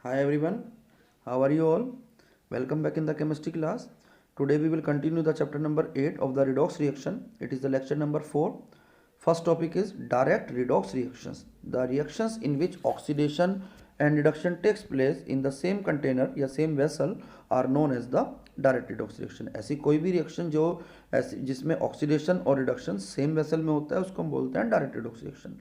Hi everyone, how are you all? Welcome back in the chemistry class. Today we will continue the chapter number 8 of the redox reaction. It is the lecture number 4. First topic is direct redox reactions. The reactions in which oxidation and reduction takes place in the same container या same vessel are known as the direct redox reaction. ऐसी कोई भी reaction जो ऐसी जिसमें oxidation और reduction same vessel में होता है उसको हम बोलते हैं direct redox reaction.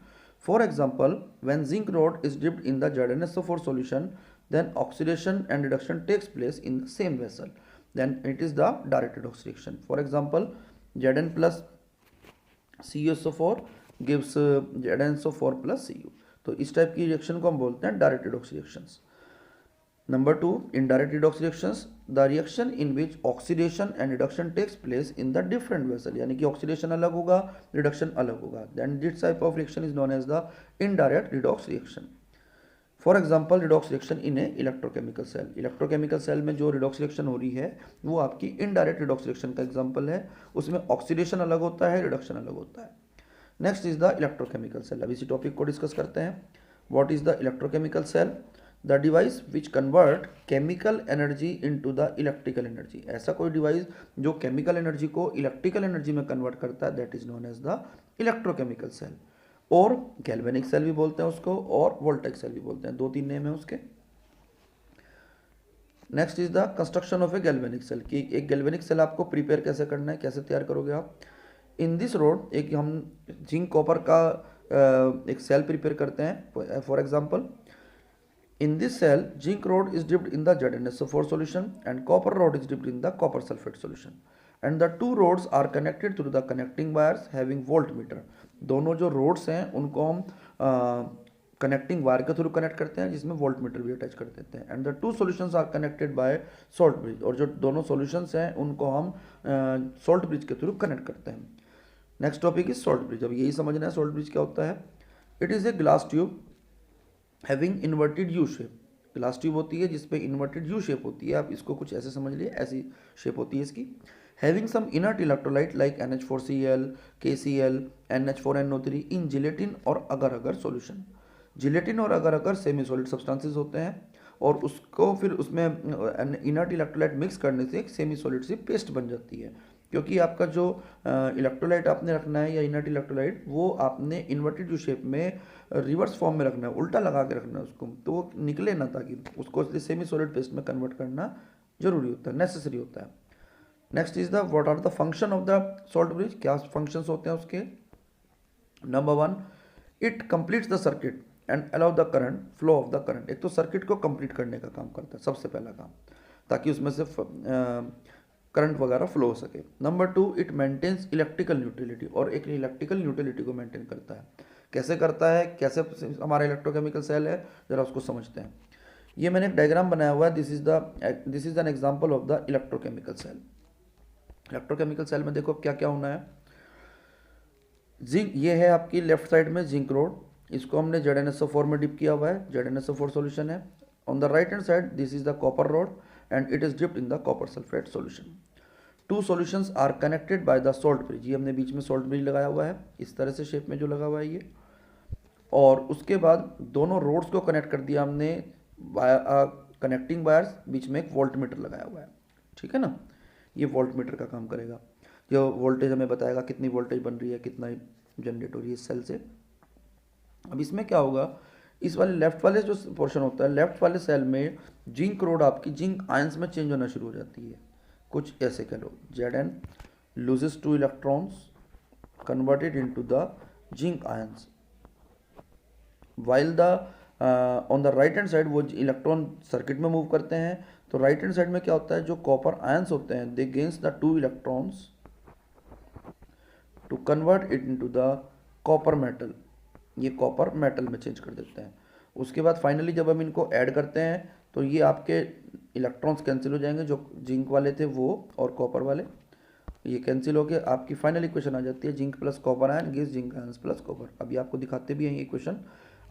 For example, when zinc rod is dipped in the ZnSO4 solution, then oxidation and reduction takes place in the same vessel. Then it is the direct redox reaction. For example, Zn plus CuSO4 gives ZnSO4 plus Cu. तो इस type की reaction को हम बोलते हैं direct redox reactions. Number 2, in direct redox reactions, the reaction in which oxidation and reduction takes place in the different vessel, यानी कि oxidation अलग होगा, reduction अलग होगा, then this type of reaction is known as the indirect redox reaction. For example, redox reaction in a electrochemical cell. Electrochemical cell में जो redox reaction हो रही है वो आपकी indirect redox reaction का example है, उसमें oxidation अलग होता है, reduction अलग होता है। Next is the electrochemical cell. अब इसी टॉपिक को डिस्कस करते हैं। What is the electrochemical cell? The device which convert chemical energy into the electrical energy. ऐसा कोई डिवाइस जो केमिकल एनर्जी को इलेक्ट्रिकल एनर्जी में कन्वर्ट करता है, that is known as the electrochemical cell. और गैल्वेनिक सेल भी बोलते हैं उसको, और वोल्टेक सेल भी बोलते हैं, दो तीन नेम है उसके। Next is the construction of a galvanic cell, कि एक गैल्वेनिक सेल आपको प्रिपेयर कैसे करना है, कैसे तैयार करोगे आप। इन दिस रोड एक हम जिंक कॉपर का एक सेल प्रिपेयर करते हैं। For example, in this cell, zinc rod is dipped in the ZnSO4 solution and copper rod is dipped in the copper sulfate solution. And the two rods are connected through the connecting wires having voltmeter. दोनों जो rods हैं उनको हम connecting wire के through connect करते हैं जिसमें voltmeter भी अटैच कर देते हैं। And the two solutions are connected by salt bridge, और जो दोनों सॉल्यूशंस हैं उनको हम सॉल्ट ब्रिज के थ्रू कनेक्ट करते हैं। Next topic is salt bridge. अब यही समझना है सॉल्ट ब्रिज क्या होता है। It is a glass tube having inverted U shape. Glass tube होती है जिसपे इन्वर्टेड यू शेप होती है, आप इसको कुछ ऐसे समझ लिए, ऐसी शेप होती है इसकी। Having some inert electrolyte like NH4Cl, KCl, NH4NO3 in gelatin और अगर अगर सॉल्यूशन। जिलेटिन और अगर अगर सेमी सॉलिड सब्सटेंसेस होते हैं और उसको फिर उसमें इनर्ट इलेक्ट्रोलाइट मिक्स करने से एक सेमी सॉलिड सी पेस्ट बन जाती है। क्योंकि आपका जो इलेक्ट्रोलाइट आपने रखना है या इनर्ट इलेक्ट्रोलाइट, वो आपने इन्वर्टेड यू शेप में रिवर्स फॉर्म में रखना है, उल्टा लगा के रखना है उसको, तो वो निकले ना, ताकि उसको सेमी सॉलिड पेस्ट में कन्वर्ट करना जरूरी होता है, नेसेसरी होता है। Next is the what are the function of the salt bridge. क्या फंक्शंस होते हैं उसके। Number 1, it completes the circuit and allow the current flow of the current. एक तो सर्किट को कंप्लीट करने का काम करता है सबसे पहला काम, ताकि उसमें से करंट वगैरह फ्लो हो सके। Number 2, it maintains electrical neutrality, और एक इलेक्ट्रिकल न्यूट्रलिटी को मेंटेन करता है। कैसे करता है, कैसे हमारा इलेक्ट्रोकेमिकल सेल है, जरा उसको समझते हैं। ये मैंने एक डायग्राम बनाया हुआ है, this is an example of the electrochemical cell. Electrochemical cell में देखो क्या क्या होना है। जिंक, ये है आपकी लेफ्ट साइड में जिंक रोड, इसको हमने ZnSO4 में डिप किया हुआ है, ZnSO4 सॉल्यूशन है। On the right hand side this is the copper rod and it is dipped in the copper sulphate solution. Two solutions are connected by the salt bridge. ये हमने बीच में salt bridge लगाया हुआ है, इस तरह से शेप में जो लगा हुआ है ये। और उसके बाद दोनों रोड्स को कनेक्ट कर दिया हमने कनेक्टिंग वायर्स, बीच में एक वोल्टमीटर लगाया हुआ है, ठीक है ना। ये वोल्टमीटर का काम करेगा, जो वोल्टेज हमें बताएगा कितनी वोल्टेज बन रही है, कितना जनरेट हो रही है इस सेल से। अब इसमें क्या होगा, इस वाले लेफ्ट वाले जो पोर्शन होता है, लेफ्ट वाले सेल में जिंक रोड आपकी जिंक आयंस में चेंज होना शुरू हो जाती है। कुछ ऐसे कह लो, Zn loses 2 electrons converted into the zinc ions, while the on the right hand side वो इलेक्ट्रॉन सर्किट में मूव करते हैं। तो राइट हैंड साइड में क्या होता है, जो कॉपर आयंस होते हैं, they gains the 2 electrons to convert it into the copper metal. ये कॉपर मेटल में चेंज कर देते हैं। उसके बाद फाइनली जब हम इनको ऐड करते हैं तो ये आपके इलेक्ट्रॉन्स कैंसिल हो जाएंगे, जो जिंक वाले थे वो और कॉपर वाले, ये कैंसिल हो गए। आपकी फाइनल इक्वेशन आ जाती है zinc plus copper ion gives zinc ions plus copper. अभी आपको दिखाते भी हैं ये इक्वेशन,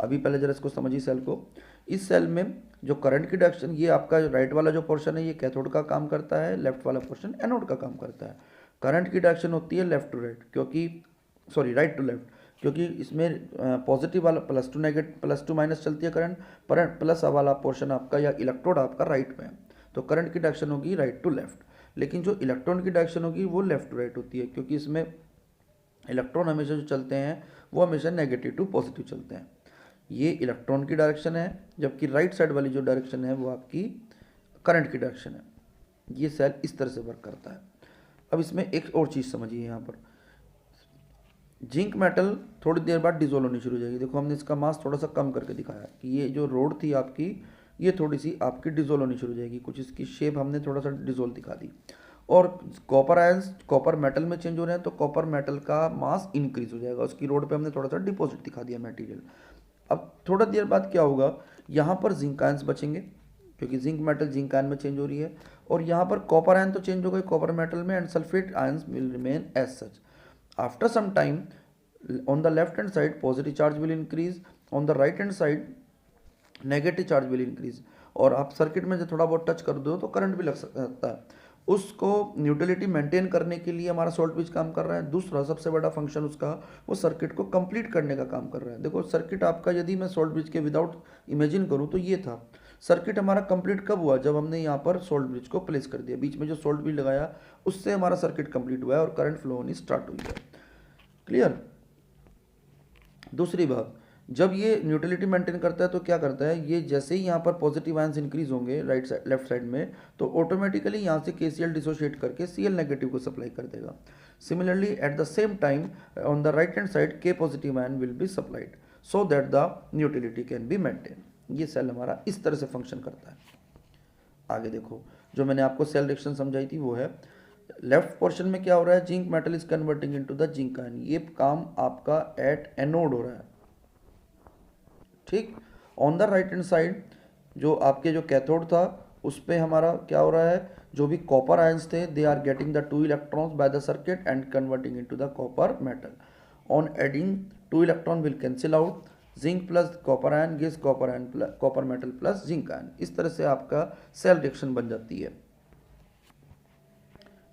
अभी पहले जरा इसको समझिए सेल को। इस सेल में जो करंट की डायरेक्शन, ये आपका राइट वाला जो पोर्शन है ये कैथोड का काम करता है, लेफ्ट वाला पोर्शन एनोड का काम करता है। करंट की डायरेक्शन होती है लेफ्ट टू राइट, क्योंकि सॉरी राइट टू लेफ्ट, क्योंकि इसमें पॉजिटिव वाला +2 माइनस चलती है करंट, प्लस वाला पोर्शन आपका या इलेक्ट्रोड आपका राइट में है, तो करंट की डायरेक्शन होगी राइट टू लेफ्ट। लेकिन जो इलेक्ट्रॉन की डायरेक्शन होगी वो लेफ्ट टू राइट होती है, क्योंकि इसमें इलेक्ट्रॉन हमेशा जो चलते हैं वो हमेशा नेगेटिव टू पॉजिटिव चलते हैं। ये इलेक्ट्रॉन की डायरेक्शन है, जबकि राइट साइड वाली जो डायरेक्शन है वो आपकी करंट की डायरेक्शन है। ये सेल इस तरह से वर्क करता है। अब इसमें एक और चीज़ समझिए, यहाँ पर जिंक मेटल थोड़ी देर बाद डिजोल्व होनी शुरू हो जाएगी। देखो हमने इसका मास थोड़ा सा कम करके दिखाया कि ये जो रोड थी आपकी, ये थोड़ी सी आपकी डिजोल्व होनी शुरू हो जाएगी, कुछ इसकी शेप हमने थोड़ा सा डिजोल्व दिखा दी। और कॉपर आयंस कॉपर मेटल में चेंज हो रहे हैं, तो कॉपर मेटल का मास इंक्रीज हो जाएगा, उसकी रोड पे हमने थोड़ा सा डिपॉजिट दिखा दिया मटेरियल। अब थोड़ा देर बाद क्या होगा, यहाँ पर जिंक आयंस बचेंगे, क्योंकि जिंक मेटल जिंक आयन में चेंज हो रही है, और यहाँ पर कॉपर आयन तो चेंज हो गई कॉपर मेटल में, and sulphate ions will remain as such. After some time on the left hand side positive charge will increase, on the right hand side negative charge will increase. और आप circuit में जब थोड़ा बहुत touch कर दो तो करंट भी लग सकता है। उसको न्यूट्रलिटी मेंटेन करने के लिए हमारा सोल्ट ब्रिज काम कर रहा है। दूसरा सबसे बड़ा फंक्शन उसका, वो सर्किट को कंप्लीट करने का काम कर रहा है। देखो सर्किट आपका, यदि मैं सोल्ट ब्रिज के विदाउट इमेजिन करूँ तो ये था सर्किट हमारा कंप्लीट कब हुआ, जब हमने यहाँ पर सोल्ट ब्रिज को प्लेस कर दिया, बीच में जो सोल्ट ब्रिज लगाया उससे हमारा सर्किट कंप्लीट हुआ है और करंट फ्लो होनी स्टार्ट हुई है। क्लियर। दूसरी बात, जब ये न्यूट्रलिटी मेंटेन करता है तो क्या करता है, ये जैसे ही यहाँ पर पॉजिटिव आयंस इंक्रीज होंगे राइट साइड लेफ्ट साइड में, तो ऑटोमेटिकली यहाँ से KCl डिसोशिएट करके Cl नेगेटिव को सप्लाई कर देगा। Similarly at the same time on the right hand side K positive ion will be supplied so that the neutrality can be maintain. ये cell हमारा इस तरह से फंक्शन करता है। आगे देखो, जो मैंने आपको सेल रिएक्शन समझाई थी वो है, लेफ्ट पोर्शन में क्या हो रहा है, zinc metal is converting into the zinc ion. ये काम आपका एट एनोड हो रहा है, ठीक। On the right hand side जो आपके जो कैथोड था उस पे हमारा क्या हो रहा है, जो भी कॉपर आयंस थे they are getting the 2 electrons by the circuit and converting into the copper metal. On adding 2 electron will cancel out, zinc plus copper ion gives copper metal plus zinc ion. इस तरह से आपका cell reaction बन जाती है,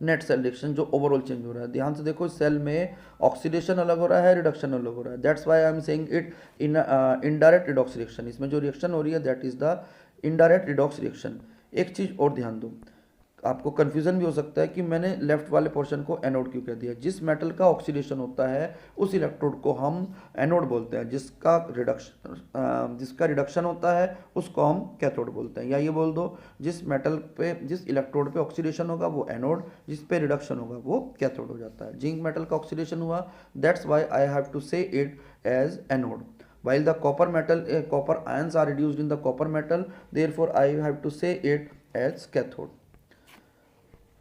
net cell reaction जो overall change हो रहा है। ध्यान से देखो, सेल में ऑक्सीडेशन अलग हो रहा है, रिडक्शन अलग हो रहा है। That's why I am saying it in indirect redox reaction. इसमें जो रिएक्शन हो रही है that is the indirect redox reaction. एक चीज़ और ध्यान दो, आपको कन्फ्यूजन भी हो सकता है कि मैंने लेफ्ट वाले पोर्शन को एनोड क्यों कह दिया। जिस मेटल का ऑक्सीडेशन होता है उस इलेक्ट्रोड को हम एनोड बोलते हैं, जिसका रिडक्शन होता है उसको हम कैथोड बोलते हैं। या ये बोल दो, जिस मेटल पे जिस इलेक्ट्रोड पे ऑक्सीडेशन होगा वो एनोड, जिस पे रिडक्शन होगा वो कैथोड हो जाता है। जिंक मेटल का ऑक्सीडेशन हुआ, that's why I have to say it as anode, while the copper ions are reduced in the copper metal, therefore I have to say it as cathode।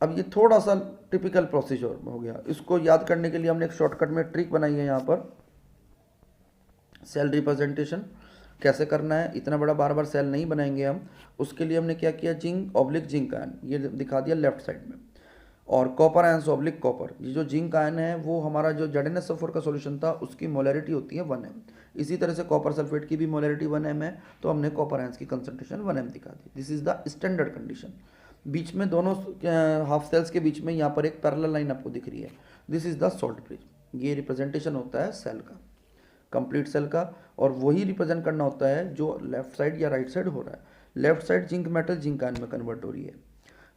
अब ये थोड़ा सा typical procedure हो गया, इसको याद करने के लिए हमने एक शॉर्टकट में ट्रिक बनाई है। यहाँ पर सेल रिप्रेजेंटेशन कैसे करना है, इतना बड़ा बार बार सेल नहीं बनाएंगे हम। उसके लिए हमने क्या किया, जिंक ऑब्लिक जिंक आयन ये दिखा दिया लेफ्ट साइड में, और कॉपर आयन ऑब्लिक कॉपर। ये जो जिंक आयन है वो हमारा जो ZnSO4 का सॉल्यूशन था उसकी मोलैरिटी होती है 1m। इसी तरह से कॉपर सल्फेट की भी मोलैरिटी 1m है, तो हमने कॉपर आयंस की कंसंट्रेशन 1m दिखा दी। This is the standard condition. बीच में दोनों हाफ सेल्स के बीच में यहाँ पर एक पैरेलल लाइन आपको दिख रही है, this is the salt bridge. ये रिप्रेजेंटेशन होता है सेल का, कंप्लीट सेल का, और वही रिप्रेजेंट करना होता है जो लेफ्ट साइड या राइट साइड हो रहा है। Left side zinc metal zinc ion में कन्वर्ट हो रही है,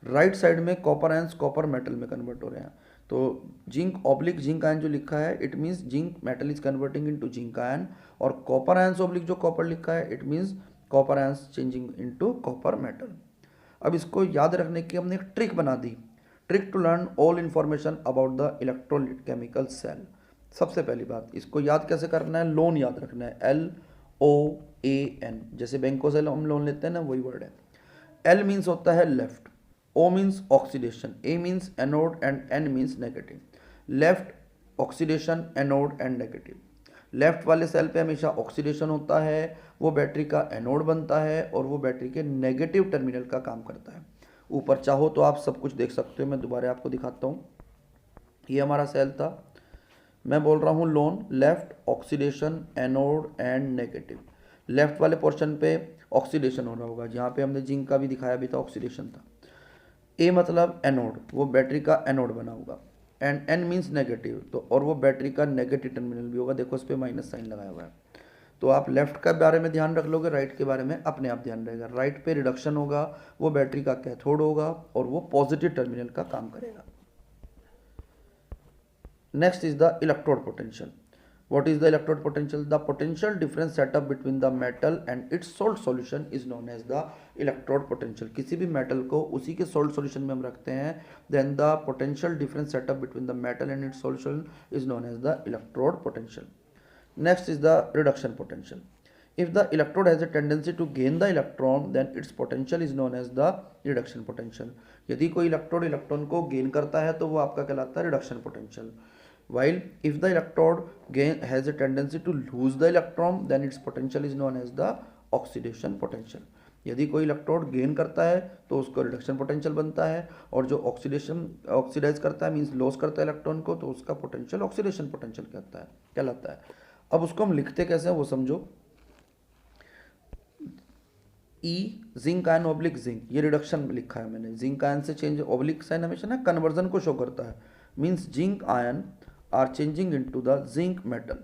राइट साइड में कॉपर आयंस कॉपर मेटल में कन्वर्ट हो रहे हैं। तो जिंक ऑब्लिक जिंक आयन जो लिखा है it means zinc metal is converting into zinc ion, और कॉपर आयंस ऑब्लिक जो कॉपर लिखा है it means copper ions changing into copper metal. अब इसको याद रखने की हमने एक ट्रिक बना दी, trick to learn all information about the electrochemical cell. सबसे पहली बात, इसको याद कैसे करना है, लोन याद रखना है, LOAN, जैसे बैंकों से हम लोन लेते हैं ना, वही वर्ड है। L मीन्स होता है left, O means oxidation, A means anode and N means negative. Left oxidation, anode and negative. Left वाले सेल पे हमेशा ऑक्सीडेशन होता है, वो बैटरी का एनोड बनता है और वो बैटरी के नेगेटिव टर्मिनल का काम करता है। ऊपर चाहो तो आप सब कुछ देख सकते हो, मैं दोबारा आपको दिखाता हूँ। ये हमारा सेल था, मैं बोल रहा हूँ loan, left oxidation, anode and negative. Left वाले पोर्शन पे ऑक्सीडेशन हो रहा होगा, जहाँ पे हमने जिंक का भी दिखाया भी था ऑक्सीडेशन था। ए मतलब एनोड, वो बैटरी का एनोड बना होगा। एंड एन मीन्स नेगेटिव, तो और वो बैटरी का नेगेटिव टर्मिनल भी होगा, देखो इस पर माइनस साइन लगाया हुआ है। तो आप लेफ्ट का बारे में ध्यान रख लोगे, राइट के बारे में अपने आप ध्यान रहेगा। राइट पे रिडक्शन होगा, वो बैटरी का कैथोड होगा और वो पॉजिटिव टर्मिनल का काम करेगा। Next is the electrode potential. What is the electrode potential? The potential difference set up between the metal and its salt solution is known as the electrode potential. किसी भी metal को उसी के salt solution में हम रखते हैं, then the potential difference set up between the metal and its solution is known as the electrode potential. Next is the reduction potential. If the electrode has a tendency to gain the electron, then its potential is known as the reduction potential. यदि कोई electrode electron को gain करता है तो वो आपका कहलाता है reduction potential. While if the electrode has a tendency to lose the electron, then its potential is known as the oxidation potential. यदि कोई इलेक्ट्रोड गेन करता है तो उसको रिडक्शन पोटेंशियल बनता है, और जो ऑक्सीडाइज करता है मीन्स लॉस करता है इलेक्ट्रॉन को, तो उसका पोटेंशियल ऑक्सीडेशन पोटेंशियल कहलाता है। अब उसको हम लिखते कैसे हैं वो समझो। E zinc ion oblique zinc, ये रिडक्शन लिखा है मैंने, जिंक आयन से चेंज, ऑब्लिक साइन हमेशा ना कन्वर्जन को शो करता है, means zinc ion are changing into the zinc metal,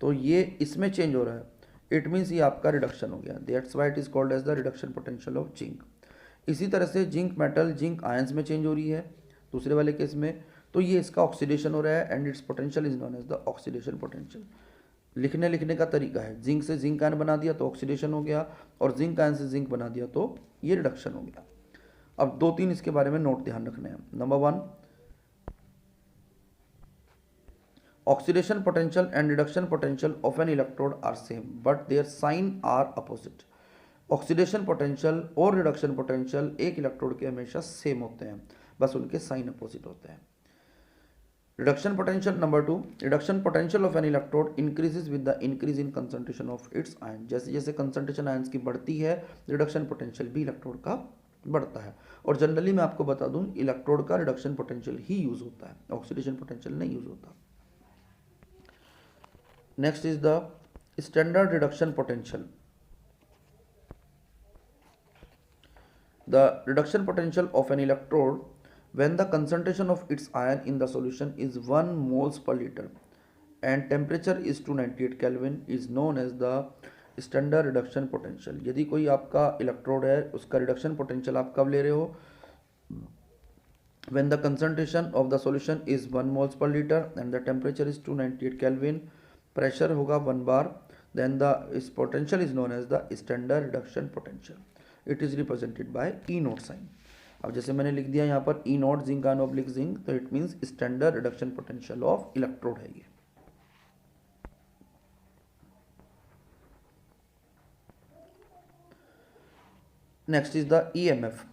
तो ये इसमें चेंज हो रहा है, इट मीन्स ये आपका रिडक्शन हो गया, that's why it is called as the reduction potential of zinc. इसी तरह से जिंक मेटल जिंक आयंस में चेंज हो रही है दूसरे वाले केस में, तो ये इसका ऑक्सीडेशन हो रहा है and its potential is known as the oxidation potential. लिखने का तरीका है, जिंक से जिंक आयन बना दिया तो ऑक्सीडेशन हो गया, और जिंक आयन से जिंक बना दिया तो ये रिडक्शन हो गया। अब 2-3 इसके बारे में नोट ध्यान रखने हैं। Number 1, oxidation potential and reduction potential of an electrode are same but their sign are opposite. Oxidation potential और रिडक्शन पोटेंशियल एक इलेक्ट्रोड के हमेशा सेम होते हैं, बस उनके साइन अपोजिट होते हैं। Reduction potential number 2, reduction potential of N electrode increases with the increase in concentration of its ion. जैसे जैसे कंसंट्रेशन आयंस की बढ़ती है, रिडक्शन पोटेंशियल भी इलेक्ट्रोड का बढ़ता है। और जनरली मैं आपको बता दूं, इलेक्ट्रोड का रिडक्शन पोटेंशियल ही यूज होता है, ऑक्सीडेशन पोटेंशियल नहीं यूज होता। Next is the standard reduction potential. The reduction potential of an electrode when the concentration of its ion in the solution is 1 moles per liter and temperature is 298 Kelvin is known as the standard reduction potential. यदि कोई आपका electrode है, उसका reduction potential आप कब ले रहे हो? When the concentration of the solution is 1 moles per liter and the temperature is 298 Kelvin, pressure होगा 1 bar, then the is potential is known as the standard reduction potential. It is represented by E naught sign. अब जैसे मैंने लिख दिया यहाँ पर E naught zinc ion oblique zinc, तो it means standard reduction potential of electrode है ये। Next is the EMF,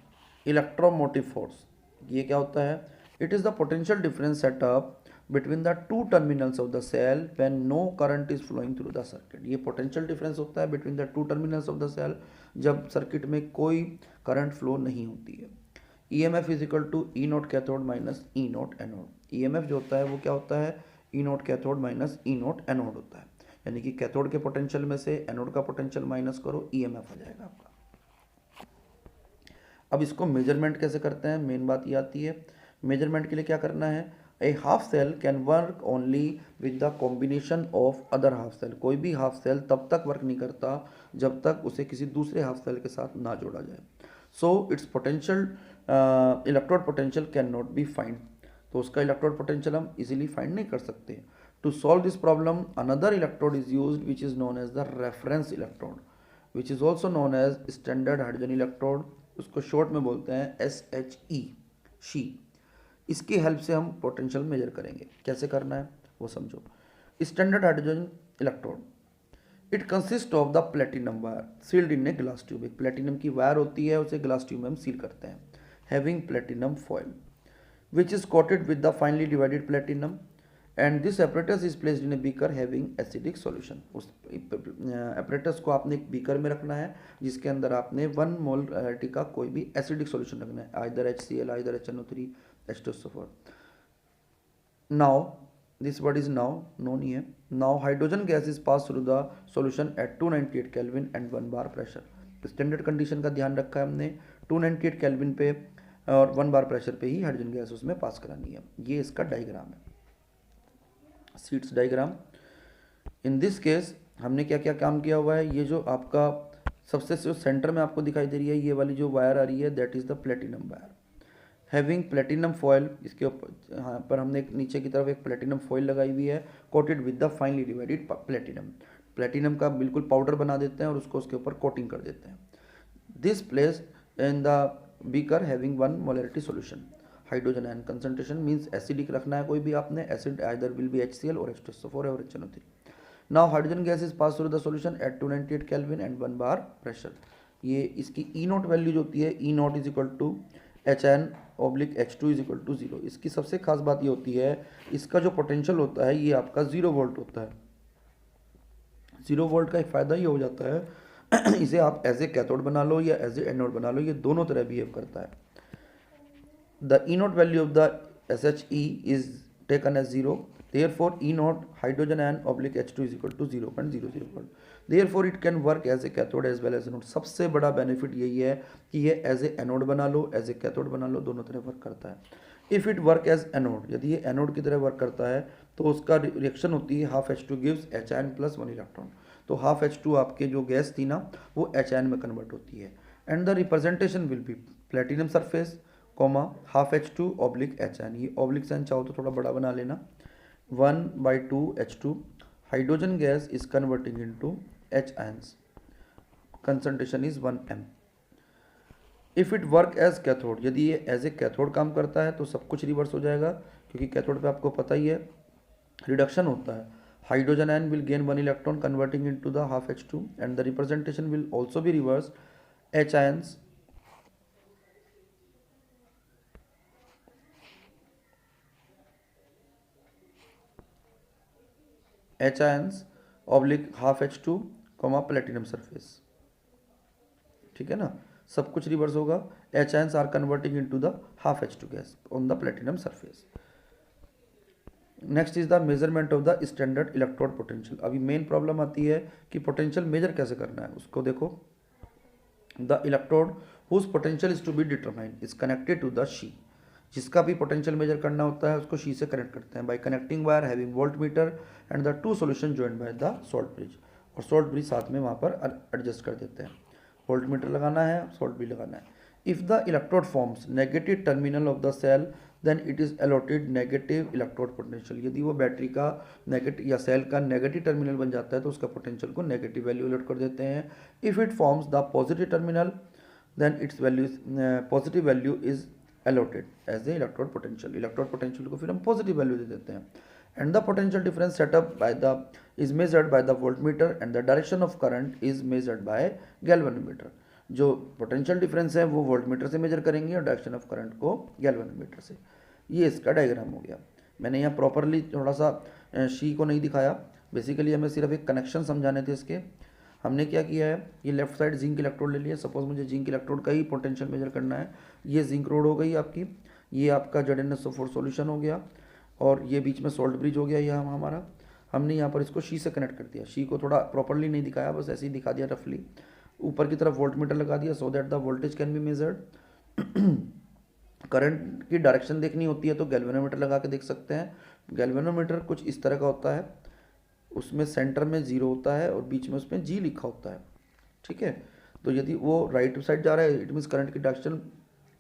electromotive force. ये क्या होता है? It is the potential difference set up between the two terminals of the cell when no current is flowing through the circuit। ये potential difference होता है between the two terminals of the cell जब circuit में कोई current flow नहीं होती है। EMF is equal to E naught cathode minus E naught anode. EMF जो होता है वो क्या होता है? E naught cathode minus E naught anode होता है, यानी कि कैथोड के पोटेंशियल में से एनोड का पोटेंशियल माइनस करो, EMF आ जाएगा आपका। अब इसको मेजरमेंट कैसे करते हैं, मेन बात ये आती है। मेजरमेंट के लिए क्या करना है? A half cell can work only with the combination of other half cell। कोई भी हाफ सेल तब तक वर्क नहीं करता जब तक उसे किसी दूसरे हाफ सेल के साथ ना जोड़ा जाए। So its potential electrode potential can not be find, तो उसका इलेक्ट्रोड पोटेंशियल हम इजीली फाइंड नहीं कर सकते। To solve this problem another electrode is used which is known as the reference electrode which is also known as standard hydrogen electrode. उसको short में बोलते हैं SHE, शी। इसकी हेल्प से हम पोटेंशियल मेजर करेंगे। कैसे करना है वो समझो। Standard hydrogen electrode, it consist of the platinum wire sealed in a glass tube. एक प्लेटिनम की वायर होती है, उसे ग्लास ट्यूब में हम सील करते हैं, having platinum foil which is coated with the finally divided platinum and this apparatus is placed in a beaker having acidic solution. उस एपरेटस को आपने एक बीकर में रखना है जिसके अंदर आपने 1 मोलरिटी का कोई भी एसिडिक सॉल्यूशन रखना है, either HCl, either HNO3, H2SO4। Now this word is now known here। Now hydrogen gas is passed through the solution at 298 Kelvin and 1 bar pressure। Standard condition का ध्यान रखा है हमने, 298 केल्विन पे और 1 बार प्रेशर पे ही हाइड्रोजन गैस उसमें पास करानी है। ये इसका डायग्राम है, seats diagram. In this case हमने क्या क्या काम किया हुआ है, ये जो आपका सबसे जो सेंटर में आपको दिखाई दे रही है ये वाली जो वायर आ रही है, that is the platinum wire having platinum foil. इसके ऊपर यहाँ पर हमने नीचे की तरफ एक प्लेटिनम फॉयल लगाई हुई है, coated with the finally divided platinum. Platinum का बिल्कुल पाउडर बना देते हैं और उसको उसके ऊपर कोटिंग कर देते हैं। This place in the beaker having 1 molarity solution. Hydrogen ion concentration means acidic रखना है कोई भी आपने, acid either will be HCl और H2SO4 और HNO3। Now hydrogen gas is pass through the solution at 298 kelvin and 1 bar pressure. ये इसकी E0 value जो होती है, E0 is equal to HN/H2 is equal to 0। इसकी सबसे खास बात ये होती है, इसका जो पोटेंशियल होता है ये आपका 0 वोल्ट होता है। 0 वोल्ट का एक फ़ायदा ये हो जाता है इसे आप एज ए कैथोड बना लो या एज ए एनोड बना लो, ये दोनों तरह बिहेव करता है। The E0 value of the SHE is taken as 0, therefore E0 hydrogen ion/H2 is equal to 0.001। therefore it can work as a cathode as well as anode। सबसे बड़ा benefit यही है कि ये एज ए एनोड बना लो, as a cathode बना लो, दोनों तरह वर्क करता है। If it work as anode, यदि ये एनोड की तरह वर्क करता है तो उसका रिएक्शन होती है half H2 gives H plus 1 electron. तो हाफ H2 आपके जो गैस थी ना वो H में कन्वर्ट होती है। And the representation will be platinum surface comma half H2/H। ये ऑब्लिक साइन चाहो तो थोड़ा बड़ा बना लेना। 1/2 H2 hydrogen gas is converting into H ions, concentration is 1 m। If it work as cathode, यदि ये एज ए कैथोड काम करता है तो सब कुछ रिवर्स हो जाएगा, क्योंकि कैथोड पे आपको पता ही है रिडक्शन होता है। Hydrogen ion will gain 1 electron converting into the half H2 and the representation will also be reverse H ions half H2 platinum surface. ठीक है ना, सब कुछ रिवर्स होगा। H ions are converting into the half H2 gas on the platinum surface. Next is the measurement of the standard electrode potential. अभी main problem आती है कि पोटेंशियल मेजर कैसे करना है, उसको देखो। The electrode whose potential is to be determined is connected to the SHE. जिसका भी पोटेंशियल मेजर करना होता है उसको शी से कनेक्ट करते हैं bye connecting wire having volt meter and the 2 solution joined by the salt bridge. और सॉल्ट ब्रिज साथ में वहाँ पर एडजस्ट कर देते हैं। वोल्ट मीटर लगाना है, सॉल्ट ब्रिज लगाना है। If the electrode forms negative terminal of the cell then it is allotted negative electrode potential. यदि वो बैटरी का नेगेटिव या सेल का नेगेटिव टर्मिनल बन जाता है तो उसका पोटेंशियल को नेगेटिव वैल्यू अलॉट कर देते हैं। If it forms the positive terminal then its value positive value is allotted as a electrode potential. Electrode potential को फिर हम पॉजिटिव वैल्यू दे देते हैं। And the potential difference setup by the is measured by the voltmeter and the direction of current is measured by galvanometer. जो potential difference है वो voltmeter से मेजर करेंगे और डायरेक्शन ऑफ करंट को गैल्वेनोमीटर से। ये इसका डायग्राम हो गया। मैंने यहाँ प्रॉपरली थोड़ा सा शी को नहीं दिखाया, बेसिकली हमें सिर्फ एक कनेक्शन समझाने थे इसके। हमने क्या किया है, ये लेफ्ट साइड जिंक इलेक्ट्रोड ले लिया। सपोज मुझे जिंक इलेक्ट्रोड का ही पोटेंशियल मेजर करना है। ये जिंक रोड हो गई आपकी, ये आपका ZnSO4 सॉल्यूशन हो गया और ये बीच में सॉल्ट ब्रिज हो गया यहाँ हमारा। हमने यहाँ पर इसको शी से कनेक्ट कर दिया। शी को थोड़ा प्रॉपरली नहीं दिखाया, बस ऐसे ही दिखा दिया रफली। ऊपर की तरफ वोल्ट मीटर लगा दिया so that the voltage can be measured. Current की डायरेक्शन देखनी होती है तो गैल्वेनोमीटर लगा के देख सकते हैं। गैल्वेनोमीटर कुछ इस तरह का होता है, उसमें सेंटर में 0 होता है और बीच में उसमें G लिखा होता है। ठीक है, तो यदि वो राइट साइड जा रहा है इट मीन्स करंट की डायरेक्शन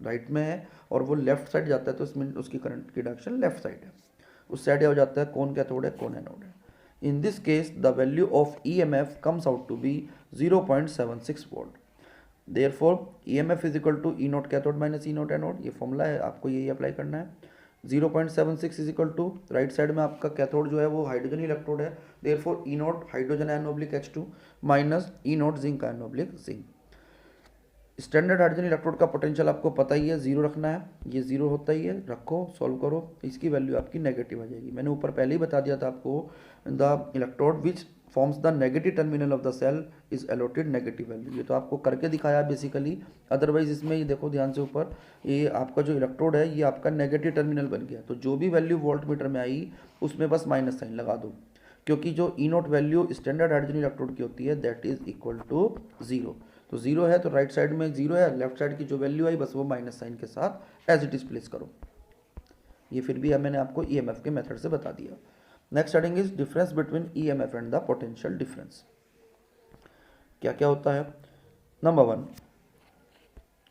राइट में है, और वो लेफ्ट साइड जाता है तो इसमें उसकी करंट की डायरेक्शन लेफ्ट साइड है। उस साइड हो जाता है कौन कैथोड है कौन एनोड है। In this case the value of EMF comes out to be 0.76 volt. Therefore EMF is equal to E0 cathode minus E0 anode. ये फॉर्मूला है, आपको यही अप्लाई करना है। 0.76 is equal to right side में आपका कैथोड जो है वो हाइड्रोजन इलेक्ट्रोड है। देयरफॉर E0 हाइड्रोजन आयन/H2 माइनस E0 जिंक आयन/जिंक। स्टैंडर्ड हाइड्रोजन इलेक्ट्रोड का पोटेंशियल आपको पता ही है, 0 रखना है। ये 0 होता ही है, रखो, सॉल्व करो, इसकी वैल्यू आपकी नेगेटिव आ जाएगी। मैंने ऊपर पहले ही बता दिया था आपको, the electrode which forms the negative terminal of the cell is allotted negative value. ये तो आपको करके दिखाया बेसिकली, अदरवाइज इसमें ये देखो ध्यान से ऊपर, ये आपका जो इलेक्ट्रोड है ये आपका नेगेटिव टर्मिनल बन गया, तो जो भी वैल्यू वोल्ट मीटर में आई उसमें बस माइनस साइन लगा दो, क्योंकि जो E0 value standard hydrogen electrode की होती है दैट इज इक्वल टू 0। तो जीरो है तो राइट साइड में जीरो है, लेफ्ट साइड की जो वैल्यू आई बस वो माइनस साइन के साथ एज इट इज प्लेस करो। ये फिर भी मैंने आपको ईएमएफ के मेथड से बता दिया। Next heading is difference between EMF and the potential difference. क्या क्या होता है? Number 1,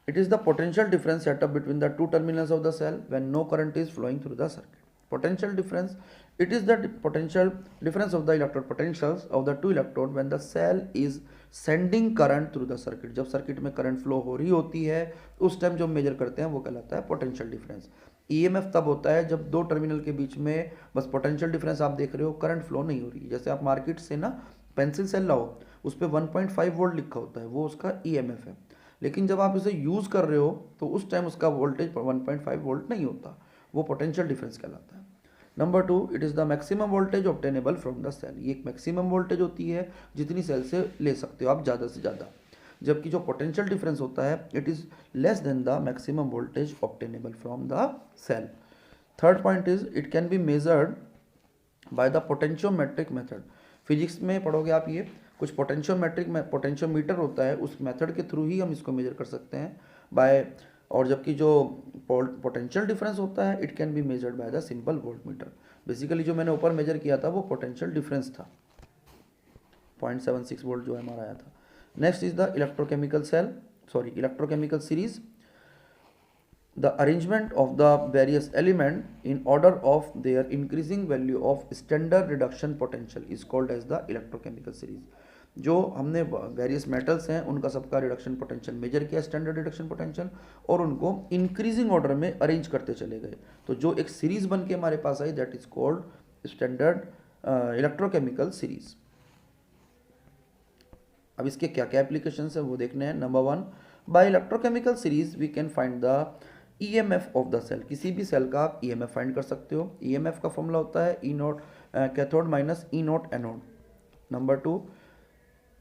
it is the potential difference set up between the two terminals of the cell when no current is flowing through the circuit. Potential difference, it is the potential difference of the electrode potentials of the two electrode when the cell is sending current through the circuit. जब circuit में current flow हो रही होती है उस time जो major करते हैं वो कहलाता है पोटेंशियल डिफरेंस। ईएमएफ तब होता है जब दो टर्मिनल के बीच में बस पोटेंशियल डिफरेंस आप देख रहे हो, करंट फ्लो नहीं हो रही। जैसे आप मार्केट से ना पेंसिल सेल लाओ, उस पर 1.5 वोल्ट लिखा होता है, वो उसका ईएमएफ है। लेकिन जब आप इसे यूज़ कर रहे हो तो उस टाइम उसका वोल्टेज 1.5 वोल्ट नहीं होता, वो पोटेंशियल डिफरेंस कहलाता है। Number 2, it is the maximum voltage obtainable from the cell. ये एक मैक्सिमम वोल्टेज होती है जितनी सेल से ले सकते हो आप ज़्यादा से ज़्यादा। जबकि जो पोटेंशियल डिफरेंस होता है it is less than the maximum voltage obtainable from the cell. Third point is it can be measured by the potentiometric method. Physics में पढ़ोगे आप, ये कुछ पोटेंशियोमेट्रिक में पोटेंशियोमीटर होता है, उस मेथड के थ्रू ही हम इसको मेजर कर सकते हैं बाय। और जबकि जो पोटेंशियल डिफरेंस होता है it can be measured by the simple volt meter. Basically जो मैंने ऊपर मेजर किया था वो पोटेंशियल डिफरेंस था, 0.76 वोल्ट जो हमारा आया था। Next is the electrochemical series. The arrangement of the various element in order of their increasing value of standard reduction potential is called as the electrochemical series. जो हमने वेरियस मेटल्स हैं उनका सबका रिडक्शन पोटेंशियल मेजर किया, standard reduction potential, और उनको increasing order में arrange करते चले गए, तो जो एक सीरीज बन के हमारे पास आई that is called standard electrochemical series. अब इसके क्या क्या एप्लीकेशन है वो देखने हैं। Number 1, by electrochemical series we can find the EMF of the cell. किसी भी सेल का आप ईएमएफ फाइंड कर सकते हो। ईएमएफ का फॉर्मूला होता है E naught cathode minus E naught anode. Number 2,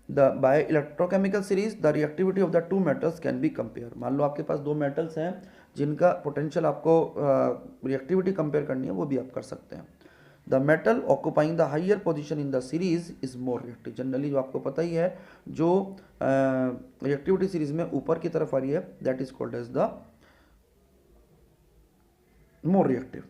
the by electrochemical series the reactivity of the two metals can be compare. मान लो आपके पास दो मेटल्स हैं जिनका पोटेंशियल आपको रिएक्टिविटी कंपेयर करनी है, वो भी आप कर सकते हैं। The metal occupying the higher position in the series is more reactive. Generally जो आपको पता ही है, जो रिएक्टिविटी सीरीज में ऊपर की तरफ आ रही है that is called as the more reactive.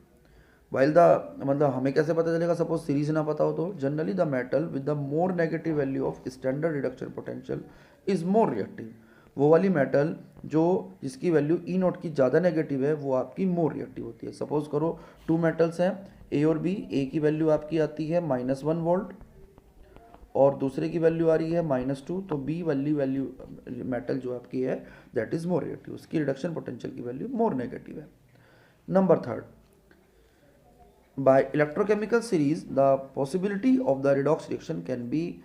While the मतलब हमें कैसे पता चलेगा सपोज सीरीज ना पता हो तो? Generally the metal with the more negative value of standard reduction potential is more reactive. वो वाली मेटल जो जिसकी वैल्यू ई नोट की ज़्यादा नेगेटिव है वो आपकी मोर रिएक्टिव होती है। सपोज करो टू मेटल्स हैं ए और बी, ए की वैल्यू आपकी आती है -1 वोल्ट और दूसरे की वैल्यू आ रही है -2, तो बी वैल्यू मेटल जो आपकी है दैट इज मोर रिएक्टिव, उसकी रिडक्शन पोटेंशियल की वैल्यू मोर नेगेटिव है। Number 3, by electrochemical series the possibility of the redox reaction can be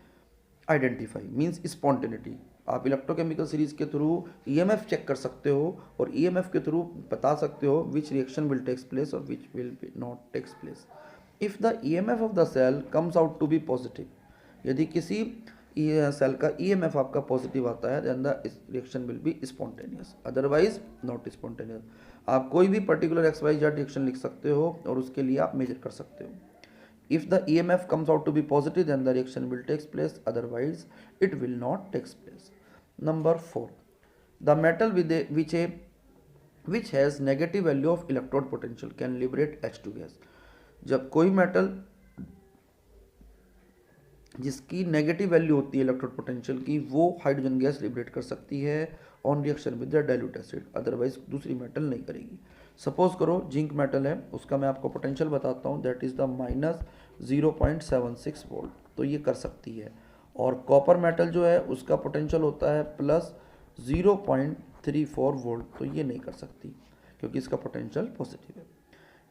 identified, means spontaneity। आप इलेक्ट्रोकेमिकल सीरीज के थ्रू ईएमएफ चेक कर सकते हो और ईएमएफ के थ्रू बता सकते हो which reaction will takes place और which will not takes place. If the EMF of the cell comes out to be positive, यदि किसी सेल का ईएमएफ आपका पॉजिटिव आता है then the reaction will be spontaneous, otherwise not spontaneous. आप कोई भी पर्टिकुलर XYZ रिएक्शन लिख सकते हो और उसके लिए आप मेजर कर सकते हो। If the EMF comes out to be positive then the reaction will takes place, otherwise it will not takes place. Number 4, the metal which has negative value of electrode potential can liberate H2 gas। जब कोई metal जिसकी negative value होती है electrode potential की वो hydrogen gas liberate कर सकती है on reaction with the dilute acid, otherwise दूसरी मेटल नहीं करेगी। सपोज करो जिंक मेटल है, उसका मैं आपको पोटेंशियल बताता हूँ दैट इज़ द -0.76 वोल्ट, तो ये कर सकती है। और कॉपर मेटल जो है उसका पोटेंशियल होता है +0.34 वोल्ट, तो ये नहीं कर सकती क्योंकि इसका पोटेंशियल पॉजिटिव है।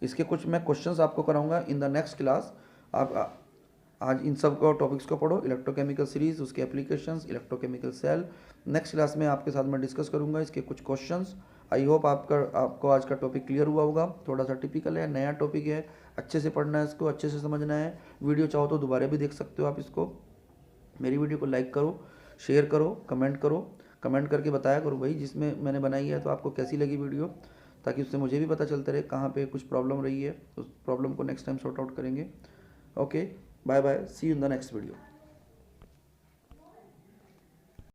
इसके कुछ मैं क्वेश्चंस आपको कराऊंगा इन द नेक्स्ट क्लास। आप आज इन सब को टॉपिक्स को पढ़ो, इलेक्ट्रोकेमिकल सीरीज, उसके applications, electrochemical cell. Next class में आपके साथ मैं डिस्कस करूंगा इसके कुछ क्वेश्चंस। आई होप आपको आज का टॉपिक क्लियर हुआ होगा। थोड़ा सा टिपिकल है, नया टॉपिक है, अच्छे से पढ़ना है, इसको अच्छे से समझना है। वीडियो चाहो तो दोबारा भी देख सकते हो आप इसको। मेरी वीडियो को लाइक करो, शेयर करो, कमेंट करके बताया करो भाई जिसमें मैंने बनाई है तो आपको कैसी लगी वीडियो, ताकि उससे मुझे भी पता चलता रहे कहाँ पे कुछ प्रॉब्लम रही है। उस प्रॉब्लम को नेक्स्ट टाइम सॉर्ट आउट करेंगे। Okay, bye bye, see you in the next video.